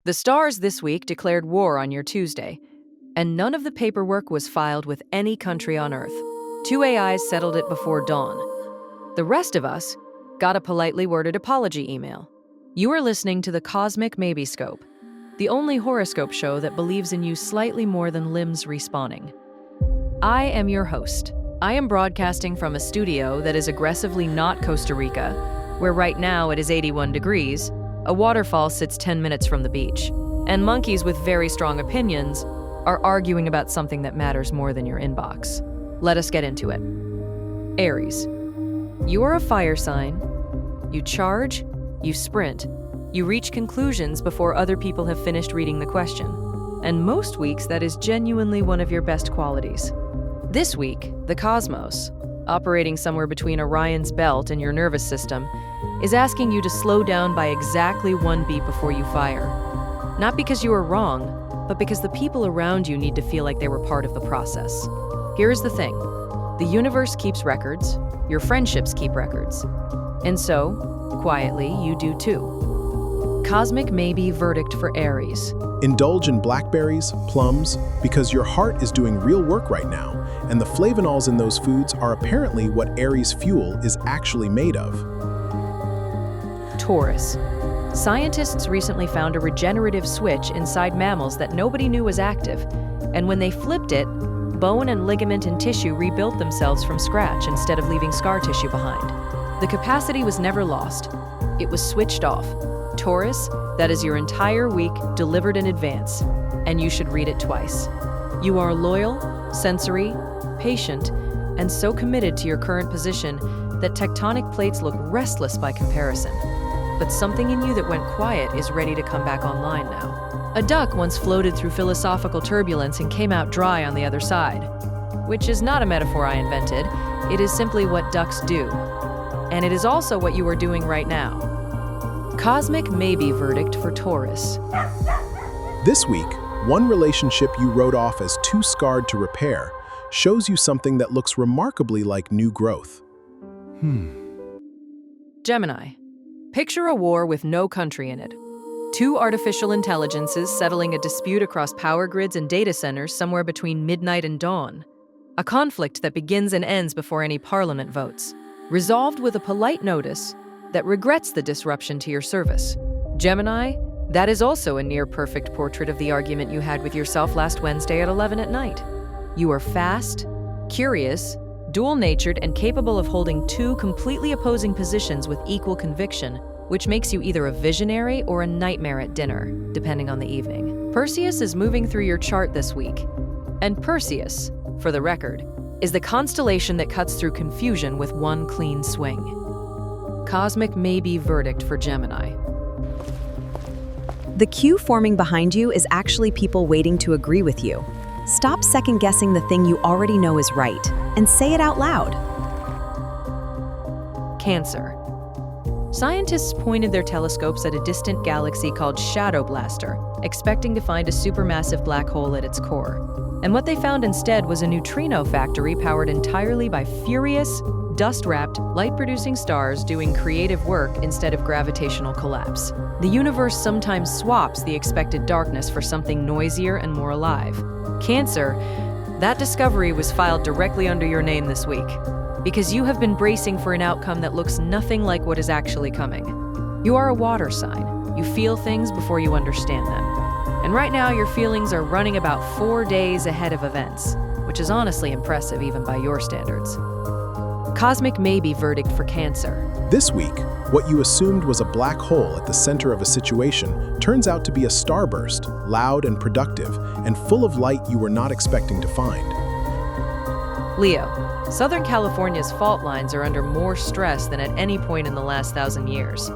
The stars this week declared war on your Tuesday, and none of the paperwork was filed with any country on Earth. 2 AIs settled it before dawn. The rest of us got a politely worded apology email. You are listening to the Cosmic MaybeScope, the only horoscope show that believes in you slightly more than limbs respawning. I am your host. I am broadcasting from a studio that is aggressively not Costa Rica, where right now it is 81 degrees, a waterfall sits 10 minutes from the beach, and monkeys with very strong opinions are arguing about something that matters more than your inbox. Let us get into it. Aries. You are a fire sign. You charge, you sprint, you reach conclusions before other people have finished reading the question. And most weeks, that is genuinely one of your best qualities. This week, the cosmos, operating somewhere between Orion's belt and your nervous system, is asking you to slow down by exactly 1 beat before you fire. Not because you are wrong, but because the people around you need to feel like they were part of the process. Here's the thing. The universe keeps records, your friendships keep records. And so, quietly, you do too. Cosmic Maybe verdict for Aries. Indulge in blackberries, plums, because your heart is doing real work right now, and the flavonols in those foods are apparently what Aries fuel is actually made of. Taurus. Scientists recently found a regenerative switch inside mammals that nobody knew was active, and when they flipped it, bone and ligament and tissue rebuilt themselves from scratch instead of leaving scar tissue behind. The capacity was never lost. It was switched off. Taurus, that is your entire week delivered in advance, and you should read it twice. You are loyal, sensory, patient, and so committed to your current position that tectonic plates look restless by comparison. But something in you that went quiet is ready to come back online now. A duck once floated through philosophical turbulence and came out dry on the other side, which is not a metaphor I invented. It is simply what ducks do. And it is also what you are doing right now. Cosmic Maybe verdict for Taurus. This week, one relationship you wrote off as too scarred to repair shows you something that looks remarkably like new growth. Gemini. Picture a war with no country in it. 2 artificial intelligences settling a dispute across power grids and data centers somewhere between midnight and dawn. A conflict that begins and ends before any parliament votes. Resolved with a polite notice that regrets the disruption to your service. Gemini, that is also a near-perfect portrait of the argument you had with yourself last Wednesday at 11 at night. You are fast, curious, dual-natured, and capable of holding 2 completely opposing positions with equal conviction, which makes you either a visionary or a nightmare at dinner, depending on the evening. Perseus is moving through your chart this week. And Perseus, for the record, is the constellation that cuts through confusion with one clean swing. Cosmic Maybe verdict for Gemini. The queue forming behind you is actually people waiting to agree with you. Stop second-guessing the thing you already know is right, and say it out loud. Cancer. Scientists pointed their telescopes at a distant galaxy called Shadow Blaster, expecting to find a supermassive black hole at its core. And what they found instead was a neutrino factory powered entirely by furious, dust-wrapped, light-producing stars doing creative work instead of gravitational collapse. The universe sometimes swaps the expected darkness for something noisier and more alive. Cancer, that discovery was filed directly under your name this week, because you have been bracing for an outcome that looks nothing like what is actually coming. You are a water sign. You feel things before you understand them. And right now, your feelings are running about 4 days ahead of events, which is honestly impressive even by your standards. Cosmic Maybe verdict for Cancer. This week, what you assumed was a black hole at the center of a situation turns out to be a starburst, loud and productive, and full of light you were not expecting to find. Leo. Southern California's fault lines are under more stress than at any point in the last 1,000 years.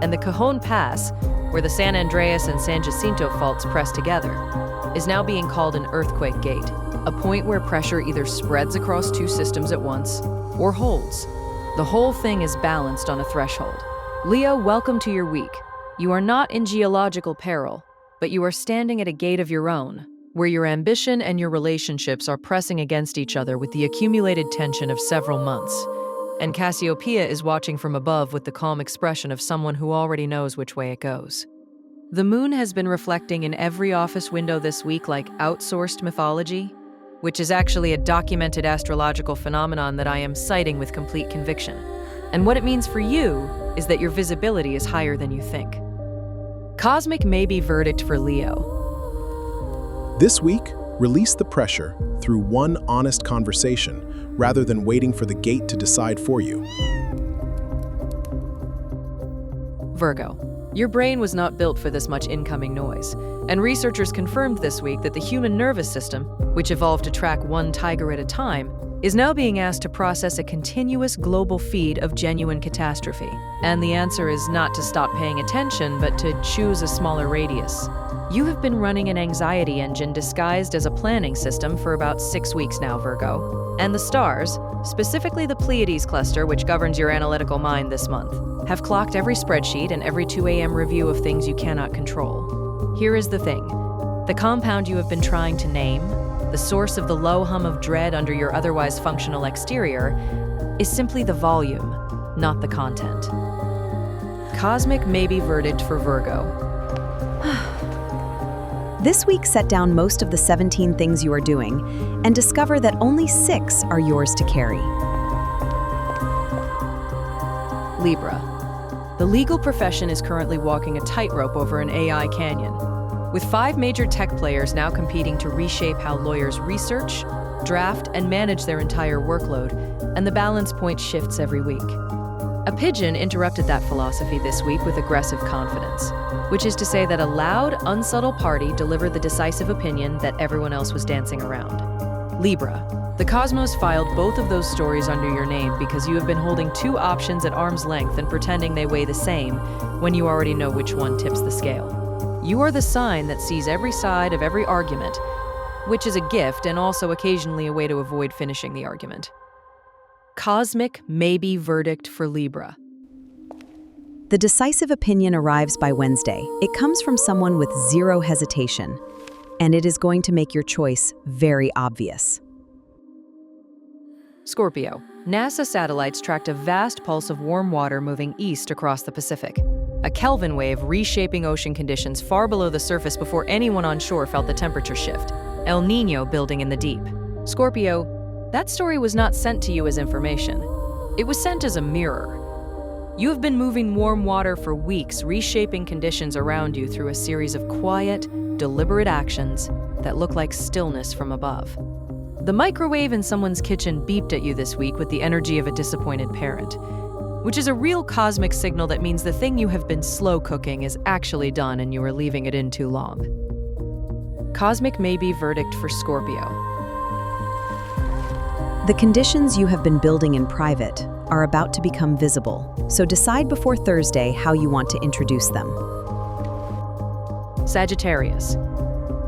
And the Cajon Pass, where the San Andreas and San Jacinto faults press together, is now being called an earthquake gate, a point where pressure either spreads across 2 systems at once or holds. The whole thing is balanced on a threshold. Leo, welcome to your week. You are not in geological peril, but you are standing at a gate of your own, where your ambition and your relationships are pressing against each other with the accumulated tension of several months. And Cassiopeia is watching from above with the calm expression of someone who already knows which way it goes. The moon has been reflecting in every office window this week like outsourced mythology, which is actually a documented astrological phenomenon that I am citing with complete conviction. And what it means for you is that your visibility is higher than you think. Cosmic Maybe verdict for Leo. This week, release the pressure through one honest conversation rather than waiting for the gate to decide for you. Virgo. Your brain was not built for this much incoming noise, and researchers confirmed this week that the human nervous system, which evolved to track one tiger at a time, is now being asked to process a continuous global feed of genuine catastrophe. And the answer is not to stop paying attention, but to choose a smaller radius. You have been running an anxiety engine disguised as a planning system for about 6 weeks now, Virgo. And the stars, specifically the Pleiades cluster, which governs your analytical mind this month, have clocked every spreadsheet and every 2 a.m. review of things you cannot control. Here is the thing. The compound you have been trying to name, the source of the low hum of dread under your otherwise functional exterior, is simply the volume, not the content. Cosmic Maybe verdict for Virgo. This week, set down most of the 17 things you are doing and discover that only 6 are yours to carry. Libra. The legal profession is currently walking a tightrope over an AI canyon, with 5 major tech players now competing to reshape how lawyers research, draft, and manage their entire workload, and the balance point shifts every week. A pigeon interrupted that philosophy this week with aggressive confidence, which is to say that a loud, unsubtle party delivered the decisive opinion that everyone else was dancing around. Libra. The cosmos filed both of those stories under your name because you have been holding 2 options at arm's length and pretending they weigh the same when you already know which one tips the scale. You are the sign that sees every side of every argument, which is a gift and also occasionally a way to avoid finishing the argument. Cosmic Maybe verdict for Libra. The decisive opinion arrives by Wednesday. It comes from someone with 0 hesitation, and it is going to make your choice very obvious. Scorpio. NASA satellites tracked a vast pulse of warm water moving east across the Pacific. A Kelvin wave reshaping ocean conditions far below the surface before anyone on shore felt the temperature shift. El Niño building in the deep. Scorpio, that story was not sent to you as information. It was sent as a mirror. You have been moving warm water for weeks, reshaping conditions around you through a series of quiet, deliberate actions that look like stillness from above. The microwave in someone's kitchen beeped at you this week with the energy of a disappointed parent, which is a real cosmic signal that means the thing you have been slow cooking is actually done and you are leaving it in too long. Cosmic Maybe verdict for Scorpio. The conditions you have been building in private are about to become visible, so decide before Thursday how you want to introduce them. Sagittarius.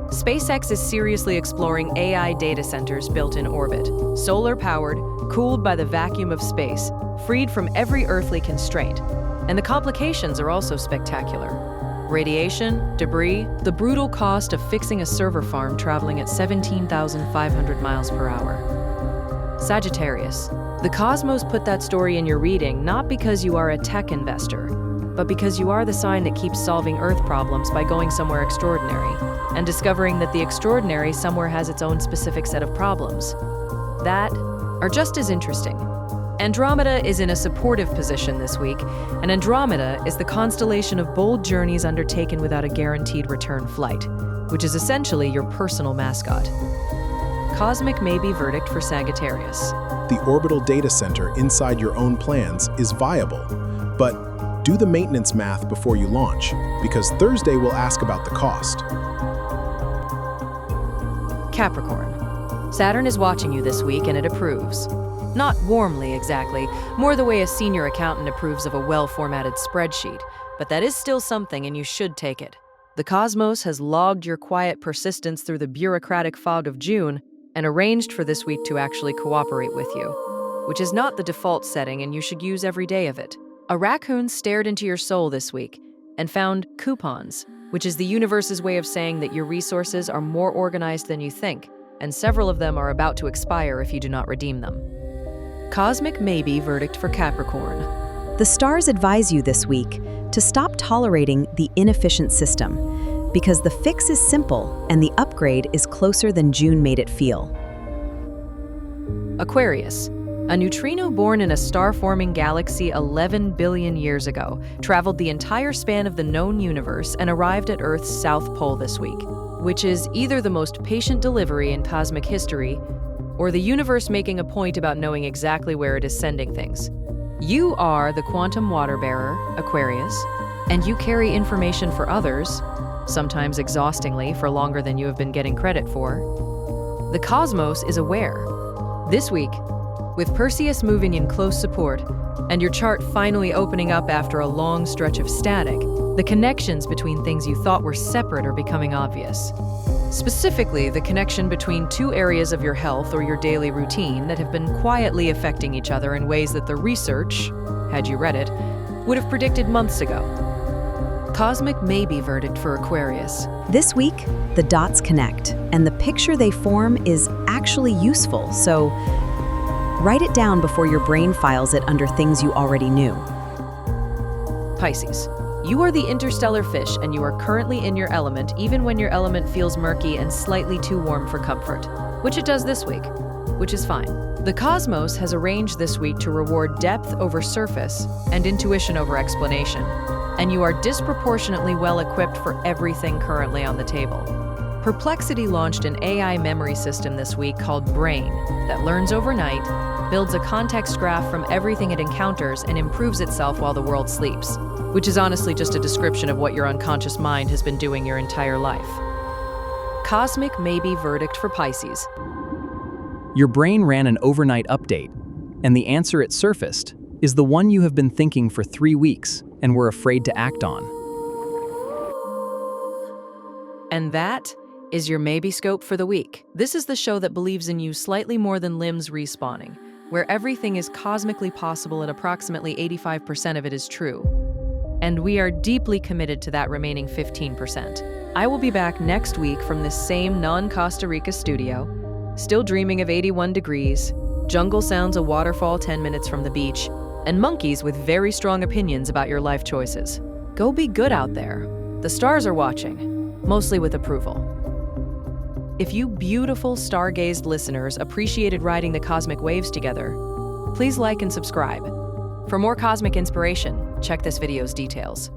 SpaceX is seriously exploring AI data centers built in orbit, solar-powered, cooled by the vacuum of space, freed from every earthly constraint. And the complications are also spectacular. Radiation, debris, the brutal cost of fixing a server farm traveling at 17,500 miles per hour. Sagittarius. The cosmos put that story in your reading not because you are a tech investor, but because you are the sign that keeps solving Earth problems by going somewhere extraordinary, and discovering that the extraordinary somewhere has its own specific set of problems that are just as interesting. Andromeda is in a supportive position this week, and Andromeda is the constellation of bold journeys undertaken without a guaranteed return flight, which is essentially your personal mascot. Cosmic Maybe verdict for Sagittarius. The orbital data center inside your own plans is viable, but do the maintenance math before you launch, because Thursday will ask about the cost. Capricorn. Saturn is watching you this week and it approves. Not warmly exactly, more the way a senior accountant approves of a well-formatted spreadsheet, but that is still something and you should take it. The cosmos has logged your quiet persistence through the bureaucratic fog of June and arranged for this week to actually cooperate with you, which is not the default setting and you should use every day of it. A raccoon stared into your soul this week and found coupons, which is the universe's way of saying that your resources are more organized than you think, and several of them are about to expire if you do not redeem them. Cosmic Maybe verdict for Capricorn. The stars advise you this week to stop tolerating the inefficient system, because the fix is simple and the upgrade is closer than June made it feel. Aquarius, a neutrino born in a star-forming galaxy 11 billion years ago, traveled the entire span of the known universe and arrived at Earth's South Pole this week, which is either the most patient delivery in cosmic history or the universe making a point about knowing exactly where it is sending things. You are the quantum water bearer, Aquarius, and you carry information for others, sometimes exhaustingly for longer than you have been getting credit for. The cosmos is aware. This week, with Perseus moving in close support and your chart finally opening up after a long stretch of static, the connections between things you thought were separate are becoming obvious. Specifically, the connection between two areas of your health or your daily routine that have been quietly affecting each other in ways that the research, had you read it, would have predicted months ago. Cosmic Maybe verdict for Aquarius. This week, the dots connect, and the picture they form is actually useful, so write it down before your brain files it under things you already knew. Pisces. You are the interstellar fish, and you are currently in your element, even when your element feels murky and slightly too warm for comfort, which it does this week, which is fine. The cosmos has arranged this week to reward depth over surface and intuition over explanation, and you are disproportionately well equipped for everything currently on the table. Perplexity launched an AI memory system this week called Brain that learns overnight, builds a context graph from everything it encounters, and improves itself while the world sleeps, which is honestly just a description of what your unconscious mind has been doing your entire life. Cosmic Maybe verdict for Pisces. Your brain ran an overnight update, and the answer it surfaced is the one you have been thinking for 3 weeks and were afraid to act on. And that is your MaybeScope for the week. This is the show that believes in you slightly more than limbs respawning, where everything is cosmically possible and approximately 85% of it is true. And we are deeply committed to that remaining 15%. I will be back next week from this same non-Costa Rica studio, still dreaming of 81 degrees, jungle sounds, a waterfall 10 minutes from the beach, and monkeys with very strong opinions about your life choices. Go be good out there. The stars are watching, mostly with approval. If you beautiful stargazed listeners appreciated riding the cosmic waves together, please like and subscribe. For more cosmic inspiration, check this video's details.